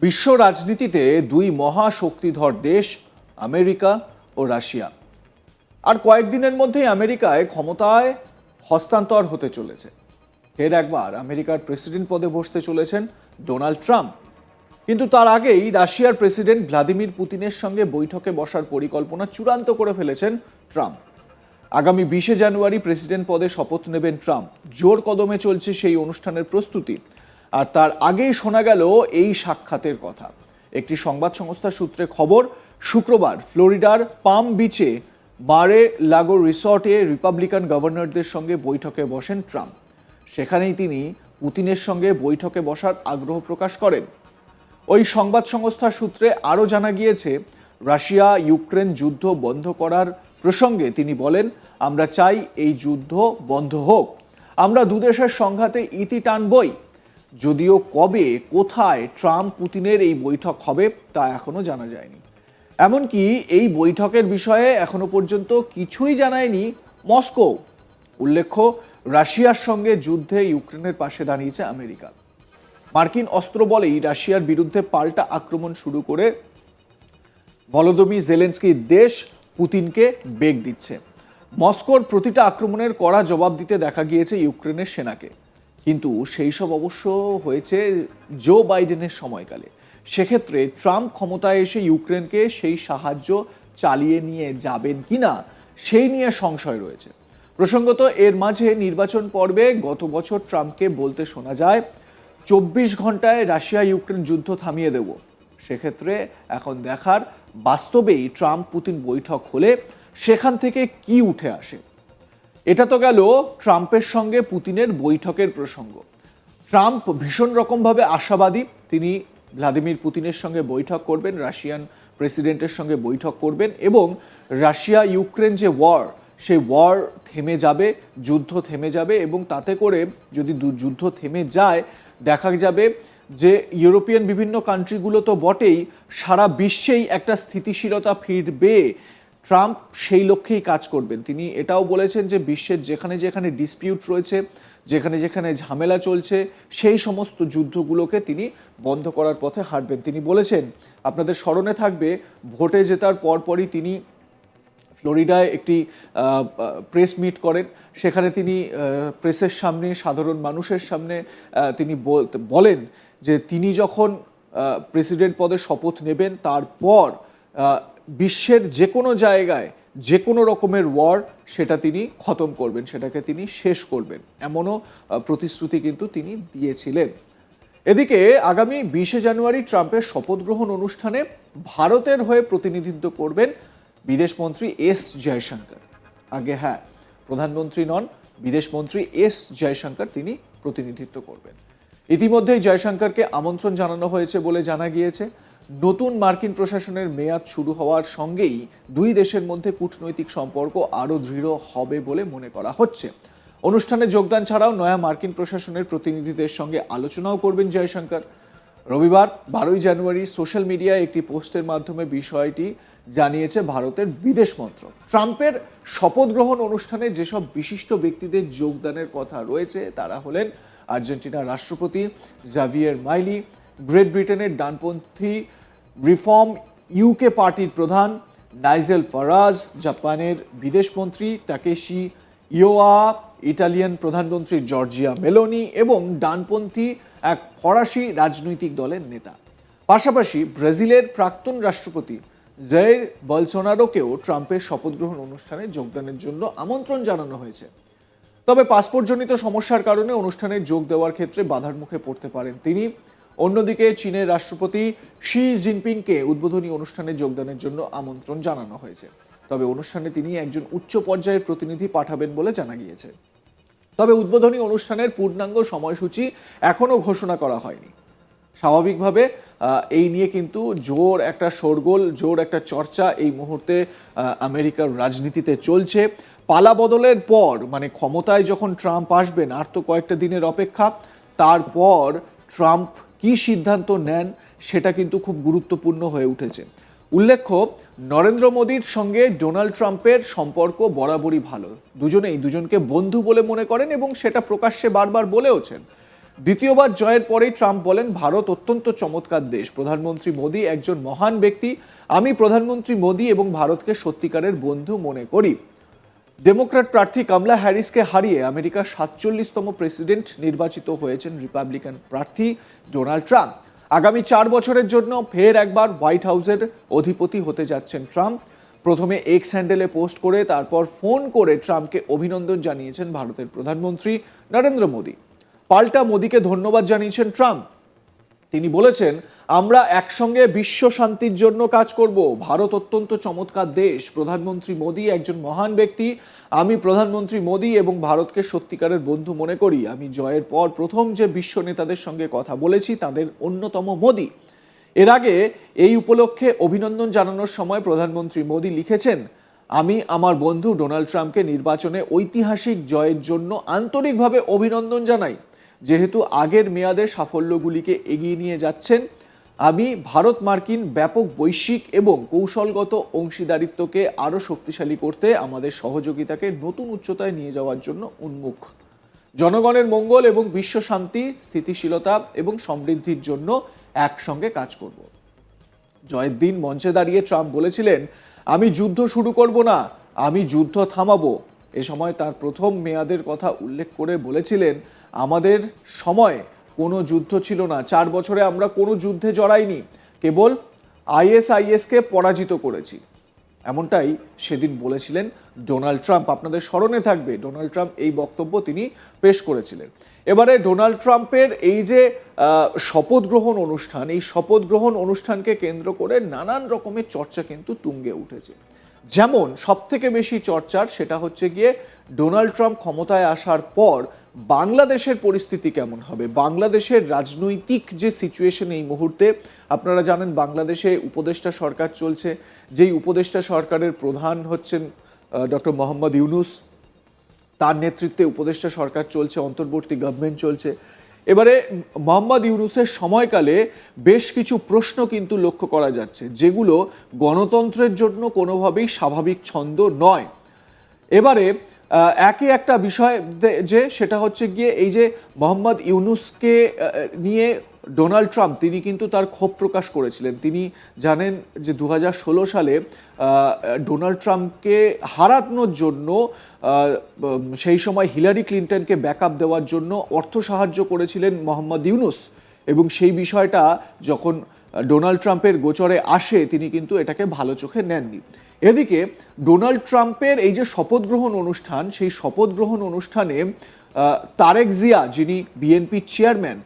বিশ্ব রাজনীতিতে দুই মহাশক্তিধর দেশ আমেরিকা ও রাশিয়া। আর কয়েকদিনের মধ্যেই আমেরিকায় ক্ষমতায় হস্তান্তর হতে চলেছে। ফের একবার আমেরিকার প্রেসিডেন্ট পদে বসতে চলেছেন ডোনাল্ড ট্রাম্প। কিন্তু তার আগেই রাশিয়ার প্রেসিডেন্ট ভ্লাদিমির পুতিনের সঙ্গে বৈঠকে বসার পরিকল্পনা চূড়ান্ত করে ফেলেছেন ট্রাম্প। আগামী 20 জানুয়ারি প্রেসিডেন্ট পদে শপথ নেবেন ট্রাম্প। জোর কদমে চলছে সেই অনুষ্ঠানের প্রস্তুতি। আর তার আগেই শোনা গেল এই সাক্ষাতের কথা। একটি সংবাদ সংস্থার সূত্রে খবর, শুক্রবার ফ্লোরিডার পাম বিচে মারে লাগো রিসর্টে রিপাবলিকান গভর্নরদের সঙ্গে বৈঠকে বসেন ট্রাম্প। সেখানেই তিনি পুতিনের সঙ্গে বৈঠকে বসার আগ্রহ প্রকাশ করেন। ওই সংবাদ সংস্থার সূত্রে আরও জানা গিয়েছে, রাশিয়া ইউক্রেন যুদ্ধ বন্ধ করার প্রসঙ্গে তিনি বলেন, আমরা চাই এই যুদ্ধ বন্ধ হোক, আমরা দুদেশের সংঘাতে ইতি টানবই। যদিও কবে কোথায় ট্রাম্প পুতিনের এই বৈঠক হবে তা এখনো জানা যায়নি। এমনকি এই বৈঠকের বিষয়ে এখনো পর্যন্ত কিছুই জানায়নি মস্কো। উল্লেখ্য, রাশিয়ার সঙ্গে যুদ্ধে ইউক্রেনের পাশে দাঁড়িয়েছে আমেরিকা। মার্কিন অস্ত্র বলেই রাশিয়ার বিরুদ্ধে পাল্টা আক্রমণ শুরু করে ভলোদিমির জেলেনস্কির দেশ পুতিনকে বেগ দিচ্ছে। মস্কোর প্রতিটা আক্রমণের কড়া জবাব দিতে দেখা গিয়েছে ইউক্রেনের সেনাকে। কিন্তু সেই সব অবশ্য হয়েছে জো বাইডেনের সময়কালে। সেক্ষেত্রে ট্রাম্প ক্ষমতায় এসে ইউক্রেনকে সেই সাহায্য চালিয়ে নিয়ে যাবেন কিনা সেই নিয়ে সংশয় রয়েছে। প্রসঙ্গত, এর মাঝে নির্বাচন পর্বে গত বছর ট্রাম্পকে বলতে শোনা যায়, 24 ঘন্টায় রাশিয়া ইউক্রেন যুদ্ধ থামিয়ে দেব। সেক্ষেত্রে এখন দেখার বাস্তবেই ট্রাম্প পুতিন বৈঠক হলে সেখান থেকে কি উঠে আসে। এটা তো গেল ট্রাম্পের সঙ্গে পুতিনের বৈঠকের প্রসঙ্গ। ট্রাম্প ভীষণ রকমভাবে আশাবাদী, তিনি ভ্লাদিমির পুতিনের সঙ্গে বৈঠক করবেন, রাশিয়ান প্রেসিডেন্টের সঙ্গে বৈঠক করবেন এবং রাশিয়া ইউক্রেন যে ওয়ার, সেই ওয়ার থেমে যাবে, যুদ্ধ থেমে যাবে এবং তাতে করে যদি যুদ্ধ থেমে যায়, দেখা যাবে যে ইউরোপিয়ান বিভিন্ন কান্ট্রিগুলো তো বটেই, সারা বিশ্বেই একটা স্থিতিশীলতা ফিরবে। ট্রাম্প সেই লক্ষ্যেই কাজ করবেন। তিনি এটাও বলেছেন যে বিশ্বের যেখানে যেখানে ডিসপিউট রয়েছে, যেখানে যেখানে ঝামেলা চলছে, সেই সমস্ত যুদ্ধগুলোকে তিনি বন্ধ করার পথে হাঁটবেন। তিনি বলেছেন, আপনাদের স্মরণে থাকবে, ভোটে জেতার পরপরই তিনি ফ্লোরিডায় একটি প্রেস মিট করেন। সেখানে তিনি প্রেসের সামনে, সাধারণ মানুষের সামনে তিনি বলেন যে তিনি যখন প্রেসিডেন্ট পদে শপথ নেবেন, তারপর বিশ্বের যে কোনো জায়গায় যে কোনো রকমের ওয়ার সেটা তিনি খতম করবেন, সেটাকে তিনি শেষ করবেন, এমনও প্রতিশ্রুতি কিন্তু তিনি দিয়েছিলেন। এদিকে আগামী 20 জানুয়ারি ট্রাম্পের শপথ গ্রহণ অনুষ্ঠানে ভারতের হয়ে প্রতিনিধিত্ব করবেন বিদেশমন্ত্রী এস জয়শঙ্কর। আগে প্রধানমন্ত্রী নন, বিদেশমন্ত্রী এস জয়শঙ্কর তিনি প্রতিনিধিত্ব করবেন। ইতিমধ্যেই জয়শঙ্করকে আমন্ত্রণ জানানো হয়েছে বলে জানা গিয়েছে। নতুন মার্কিন প্রশাসনের মেয়াদ শুরু হওয়ার সঙ্গেই দুই দেশের মধ্যে কূটনৈতিক সম্পর্ক আরও দৃঢ় হবে বলে মনে করা হচ্ছে। অনুষ্ঠানে যোগদান ছাড়াও নয়া মার্কিন প্রশাসনের প্রতিনিধিদের সঙ্গে আলোচনাও করবেন জয়শঙ্কর। রবিবার 12 জানুয়ারি সোশ্যাল মিডিয়ায় একটি পোস্টের মাধ্যমে বিষয়টি জানিয়েছে ভারতের বিদেশ মন্ত্রক। ট্রাম্পের শপথ গ্রহণ অনুষ্ঠানে যেসব বিশিষ্ট ব্যক্তিদের যোগদানের কথা রয়েছে তারা হলেন আর্জেন্টিনার রাষ্ট্রপতি জাভিয়ের মাইলি, গ্রেট ব্রিটেনের ডানপন্থী রিফর্ম ইউকে পার্টির প্রধান নাইজেল ফারাজ, জাপানের বিদেশমন্ত্রী তাকেশি ইয়োয়া, ইটালিয়ান প্রধানমন্ত্রী জর্জিয়া মেলোনি এবং ডানপন্থী এক ফরাসি রাজনৈতিক দলের নেতা। পাশাপাশি ব্রাজিলের প্রাক্তন রাষ্ট্রপতি জাইর বলসোনারোকেও ট্রাম্পের শপথ গ্রহণ অনুষ্ঠানে যোগদানের জন্য আমন্ত্রণ জানানো হয়েছে। তবে পাসপোর্টজনিত সমস্যার কারণে অনুষ্ঠানে যোগ দেওয়ার ক্ষেত্রে বাধার মুখে পড়তে পারেন তিনি। অন্যদিকে চীনের রাষ্ট্রপতি শি জিনপিংকে উদ্বোধনী অনুষ্ঠানে যোগদানের জন্য আমন্ত্রণ জানানো হয়েছে। তবে অনুষ্ঠানে তিনি একজন উচ্চ পর্যায়ের প্রতিনিধি পাঠাবেন বলে জানা গিয়েছে। তবে উদ্বোধনী অনুষ্ঠানের পূর্ণাঙ্গ সময়সূচি এখনও ঘোষণা করা হয়নি। স্বাভাবিকভাবে এই নিয়ে কিন্তু জোর একটা শোরগোল, জোর একটা চর্চা এই মুহূর্তে আমেরিকার রাজনীতিতে চলছে। পালা বদলের পর, মানে ক্ষমতায় যখন ট্রাম্প আসবেন, আর তো কয়েকটা দিনের অপেক্ষা, তারপর ট্রাম্প কি সিদ্ধান্ত নেন সেটা কিন্তু খুব গুরুত্বপূর্ণ হয়ে উঠেছে। উল্লেখ্য, নরেন্দ্র মোদীর সঙ্গে ডোনাল্ড ট্রাম্পের সম্পর্ক বরাবরই ভালো। দুজনেই দুজনকে বন্ধু বলে মনে করেন এবং সেটা প্রকাশ্যে বারবার বলেওছেন। দ্বিতীয়বার জয়ের পরেই ট্রাম্প বলেন, ভারত অত্যন্ত চমৎকার দেশ, প্রধানমন্ত্রী মোদি একজন মহান ব্যক্তি, আমি প্রধানমন্ত্রী মোদি এবং ভারতকে সত্যিকারের বন্ধু মনে করি। ডেমোক্র্যাট প্রার্থী কমলা হ্যারিসকে হারিয়ে আমেরিকার 47তম প্রেসিডেন্ট নির্বাচিত হয়েছেন রিপাবলিকান প্রার্থী ডোনাল্ড ট্রাম্প। আগামী 4 বছরের জন্য ফের একবার হোয়াইট হাউসের অধিপতি হতে যাচ্ছেন ট্রাম্প। প্রথমে এক্স হ্যান্ডেলে পোস্ট করে তারপর ফোন করে ট্রাম্পকে অভিনন্দন জানিয়েছেন ভারতের প্রধানমন্ত্রী নরেন্দ্র মোদী। পাল্টা মোদীকে ধন্যবাদ জানিয়েছেন ট্রাম্প। তিনি বলেছেন, আমরা একসঙ্গে বিশ্ব শান্তির জন্য কাজ করব, ভারত অত্যন্ত চমৎকার দেশ, প্রধানমন্ত্রী মোদী একজন মহান ব্যক্তি, আমি প্রধানমন্ত্রী মোদী এবং ভারতকে সত্যিকারের বন্ধু মনে করি, আমি জয়ের পর প্রথম যে বিশ্ব নেতাদের সঙ্গে কথা বলেছি তাদের অন্যতম মোদী। এর আগে এই উপলক্ষে অভিনন্দন জানানোর সময় প্রধানমন্ত্রী মোদী লিখেছেন, আমি আমার বন্ধু ডোনাল্ড ট্রাম্পকে নির্বাচনে ঐতিহাসিক জয়ের জন্য আন্তরিকভাবে অভিনন্দন জানাই। যেহেতু আগের মেয়াদের সাফল্যগুলিকে এগিয়ে নিয়ে যাচ্ছেন, আমি ভারত মার্কিন ব্যাপক বৈশ্বিক এবং কৌশলগত অংশীদারিত্বকে আরও শক্তিশালী করতে আমাদের সহযোগিতাকে নতুন উচ্চতায় নিয়ে যাওয়ার জন্য উন্মুখ। জনগণের মঙ্গল এবং বিশ্ব শান্তি, স্থিতিশীলতা এবং সমৃদ্ধির জন্য একসঙ্গে কাজ করব। জয়ের দিন মঞ্চে দাঁড়িয়ে ট্রাম্প বলেছিলেন, আমি যুদ্ধ শুরু করব না, আমি যুদ্ধ থামাবো। এ সময় তার প্রথম মেয়াদের কথা উল্লেখ করে বলেছিলেন, আমাদের সময় কোনো যুদ্ধ ছিল না, 4 বছরে আমরা কোনো যুদ্ধে জড়াইনি, কেবল আইএসআইএসকে পরাজিত করেছি। এমনটাই সেদিন বলেছিলেন ডোনাল্ড ট্রাম্প। আপনাদের স্মরণে থাকবে ডোনাল্ড ট্রাম্প এই বক্তব্য তিনি পেশ করেছিলেন। এবারে ডোনাল্ড ট্রাম্পের এই যে শপথ গ্রহণ অনুষ্ঠান, এই শপথ গ্রহণ অনুষ্ঠানকে কেন্দ্র করে নানান রকমের চর্চা কিন্তু তুঙ্গে উঠেছে। যেমন সবথেকে বেশি চর্চার সেটা হচ্ছে গিয়ে ডোনাল্ড ট্রাম্প ক্ষমতায় আসার পর বাংলাদেশের পরিস্থিতি কেমন হবে, বাংলাদেশের রাজনৈতিক যে সিচুয়েশন এই মুহূর্তে। আপনারা জানেন বাংলাদেশে উপদেষ্টা সরকার চলছে, যেই উপদেষ্টা সরকারের প্রধান হচ্ছেন ডক্টর মোহাম্মদ ইউনুস, তার নেতৃত্বে উপদেষ্টা সরকার চলছে, অন্তর্বর্তী গভর্নমেন্ট চলছে। এবারে মোহাম্মদ ইউনুসের সময়কালে বেশ কিছু প্রশ্ন কিন্তু লক্ষ্য করা যাচ্ছে, যেগুলো গণতন্ত্রের জন্য কোনোভাবেই স্বাভাবিক ছন্দ নয়। এবারে একই একটা বিষয় যে সেটা হচ্ছে গিয়ে এই যে মোহাম্মদ ইউনুসকে নিয়ে ডোনাল্ড ট্রাম্প তিনি কিন্তু তার ক্ষোভ প্রকাশ করেছিলেন। তিনি জানেন যে 2016 সালে ডোনাল্ড ট্রাম্পকে হারানোর জন্য সেই সময় হিলারি ক্লিন্টনকে ব্যাকআপ দেওয়ার জন্য অর্থ সাহায্য করেছিলেন মোহাম্মদ ইউনুস, এবং সেই বিষয়টা যখন ডোনাল্ড ট্রাম্পের গোচরে আসে তিনি কিন্তু এটাকে ভালো চোখে নেননি। এদিকে ডোনাল্ড ট্রাম্পের এই যে শপথ গ্রহণ অনুষ্ঠান, সেই শপথ গ্রহণ অনুষ্ঠানে তারেক জিয়া যিনি বিএনপির চেয়ারম্যান,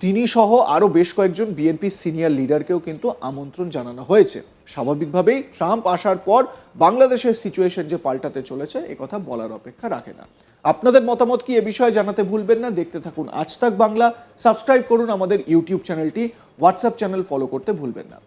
তিনি সহ আরও বেশ কয়েকজন বিএনপির সিনিয়র লিডারকেও কিন্তু আমন্ত্রণ জানানো হয়েছে। স্বাভাবিকভাবেই ট্রাম্প আসার পর বাংলাদেশের সিচুয়েশন যে পাল্টাতে চলেছে এ কথা বলার অপেক্ষা রাখে না। আপনাদের মতামত কি এ বিষয়ে জানাতে ভুলবেন না। দেখতে থাকুন আজ তাক বাংলা, সাবস্ক্রাইব করুন আমাদের ইউটিউব চ্যানেলটি, হোয়াটসঅ্যাপ চ্যানেল ফলো করতে ভুলবেন না।